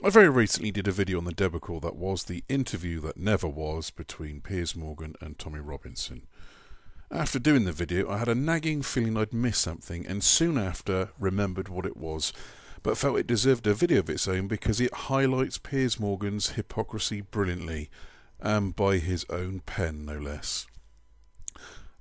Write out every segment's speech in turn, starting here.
I very recently did a video on the debacle that was the interview that never was between Piers Morgan and Tommy Robinson. After doing the video, I had a nagging feeling I'd missed something, and soon after remembered what it was, but felt it deserved a video of its own because it highlights Piers Morgan's hypocrisy brilliantly, and by his own pen no less.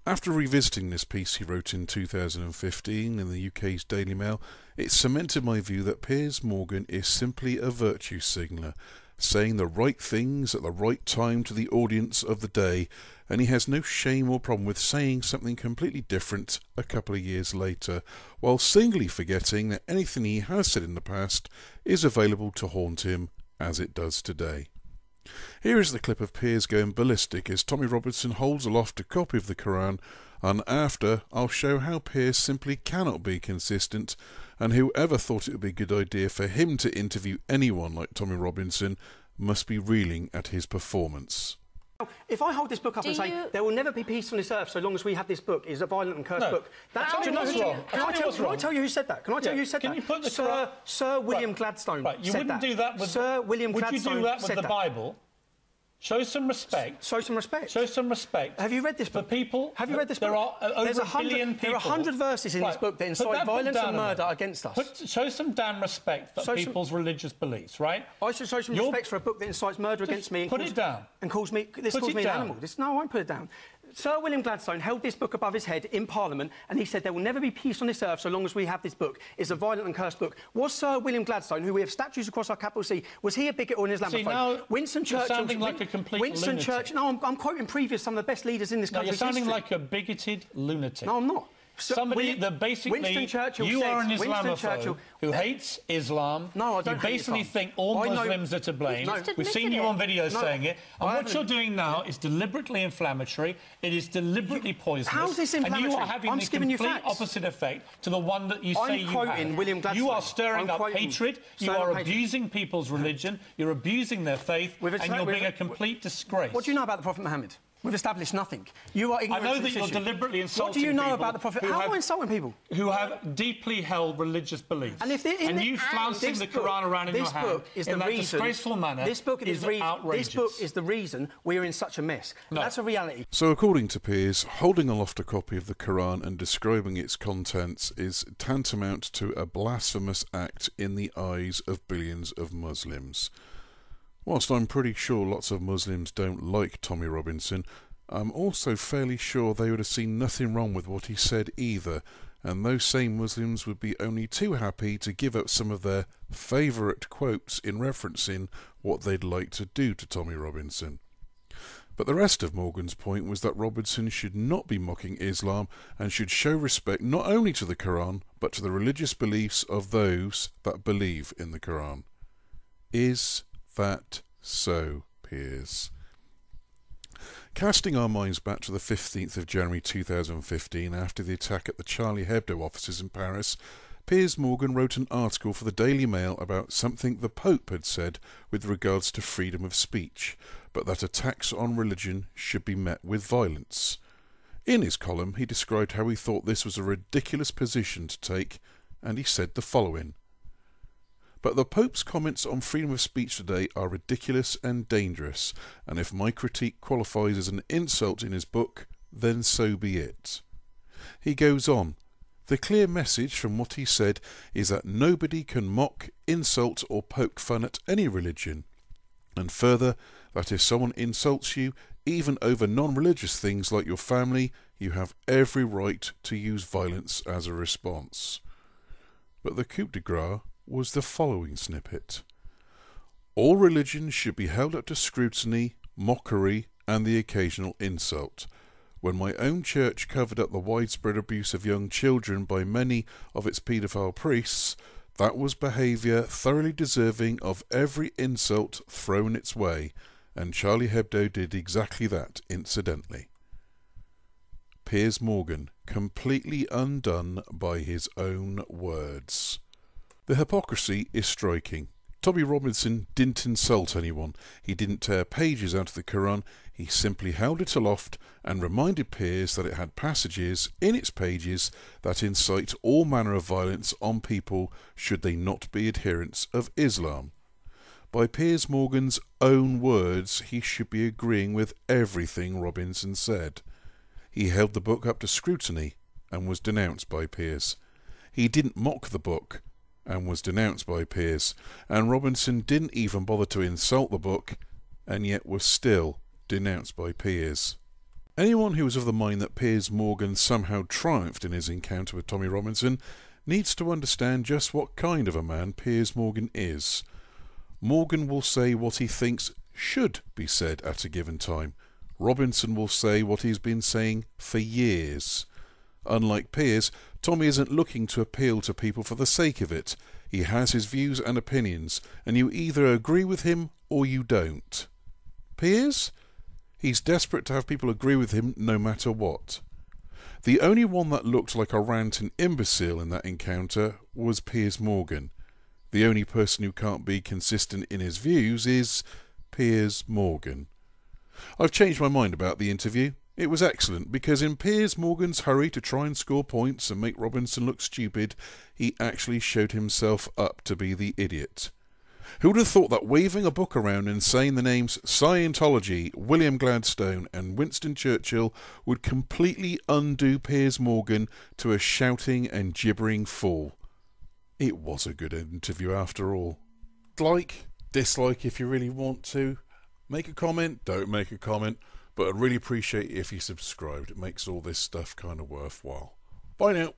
After revisiting this piece he wrote in 2015 in the UK's Daily Mail, it cemented my view that Piers Morgan is simply a virtue signaller, saying the right things at the right time to the audience of the day, and he has no shame or problem with saying something completely different a couple of years later, while singly forgetting that anything he has said in the past is available to haunt him as it does today. Here is the clip of Piers going ballistic as Tommy Robinson holds aloft a copy of the Quran, and after I'll show how Piers simply cannot be consistent, and whoever thought it would be a good idea for him to interview anyone like Tommy Robinson must be reeling at his performance. If I hold this book up and say there will never be peace on this earth so long as we have this book, is a violent and cursed book. That's Can I tell you who said that? Can I tell you who said that? You put the Sir William Gladstone. Right, you wouldn't do that with Sir William Gladstone. Would you do that with the Bible? Show some respect. Show some respect. Show some respect. Have you read this book? For people. Have you read this book? There are over a billion people. There are 100 verses in this book that incite violence and murder against us. Show some damn respect for people's religious beliefs, right? I should show some respect for a book that incites murder against me. Put it down. And calls me an animal. No, I won't put it down. Sir William Gladstone held this book above his head in Parliament and he said there will never be peace on this earth so long as we have this book. It's a violent and cursed book. Was Sir William Gladstone, who we have statues across our capital C, was he a bigot or an Islamophobe? See, now Winston Churchill... You're sounding like a complete lunatic. No, I'm quoting some of the best leaders in this country's history. You're sounding like a bigoted lunatic. No, I'm not. Somebody that basically you are an Islamophobe who hates Islam. No, I don't. You basically think all Muslims are to blame. We've seen you on video saying it, and what you're doing now is deliberately inflammatory. It is deliberately poisonous. How is this inflammatory? And you are having the complete opposite effect to the one that you say you have. William Gladstone. You are stirring up hatred. You are abusing people's religion. You're abusing their faith, and you're being a complete disgrace. What do you know about the Prophet Muhammad? We've established nothing. You are ignorant. I know that you're deliberately insulting people. What do you know about the Prophet? How am I insulting people? Who have deeply held religious beliefs. And you flouncing the Quran around in your hand in that disgraceful manner is outrageous. This book is the reason we are in such a mess. No. That's a reality. So according to Piers, holding aloft a copy of the Quran and describing its contents is tantamount to a blasphemous act in the eyes of billions of Muslims. Whilst I'm pretty sure lots of Muslims don't like Tommy Robinson, I'm also fairly sure they would have seen nothing wrong with what he said either, and those same Muslims would be only too happy to give up some of their favourite quotes in referencing what they'd like to do to Tommy Robinson. But the rest of Morgan's point was that Robinson should not be mocking Islam and should show respect not only to the Quran, but to the religious beliefs of those that believe in the Quran. Is that so, Piers? Casting our minds back to the 15th of January 2015, after the attack at the Charlie Hebdo offices in Paris, Piers Morgan wrote an article for the Daily Mail about something the Pope had said with regards to freedom of speech, but that attacks on religion should be met with violence. In his column, he described how he thought this was a ridiculous position to take, and he said the following: "But the Pope's comments on freedom of speech today are ridiculous and dangerous, and if my critique qualifies as an insult in his book, then so be it." He goes on, "The clear message from what he said is that nobody can mock, insult or poke fun at any religion, and further, that if someone insults you, even over non-religious things like your family, you have every right to use violence as a response." But the coup de grace was the following snippet: "All religions should be held up to scrutiny, mockery and the occasional insult. When my own church covered up the widespread abuse of young children by many of its paedophile priests, that was behaviour thoroughly deserving of every insult thrown its way, and Charlie Hebdo did exactly that incidentally." Piers Morgan, completely undone by his own words. The hypocrisy is striking. Tommy Robinson didn't insult anyone. He didn't tear pages out of the Quran. He simply held it aloft and reminded Piers that it had passages in its pages that incite all manner of violence on people should they not be adherents of Islam. By Piers Morgan's own words, he should be agreeing with everything Robinson said. He held the book up to scrutiny and was denounced by Piers. He didn't mock the book and was denounced by Piers. And Robinson didn't even bother to insult the book and yet was still denounced by Piers. Anyone who is of the mind that Piers Morgan somehow triumphed in his encounter with Tommy Robinson needs to understand just what kind of a man Piers Morgan is. Morgan will say what he thinks should be said at a given time. Robinson will say what he's been saying for years. Unlike Piers, Tommy isn't looking to appeal to people for the sake of it. He has his views and opinions, and you either agree with him or you don't. Piers? He's desperate to have people agree with him no matter what. The only one that looked like a ranting imbecile in that encounter was Piers Morgan. The only person who can't be consistent in his views is Piers Morgan. I've changed my mind about the interview. It was excellent because in Piers Morgan's hurry to try and score points and make Robinson look stupid, he actually showed himself up to be the idiot. Who would have thought that waving a book around and saying the names Scientology, William Gladstone and Winston Churchill would completely undo Piers Morgan to a shouting and gibbering fool? It was a good interview after all. Like, dislike if you really want to. Make a comment, don't make a comment. But I'd really appreciate it if you subscribed. It makes all this stuff kind of worthwhile. Bye now.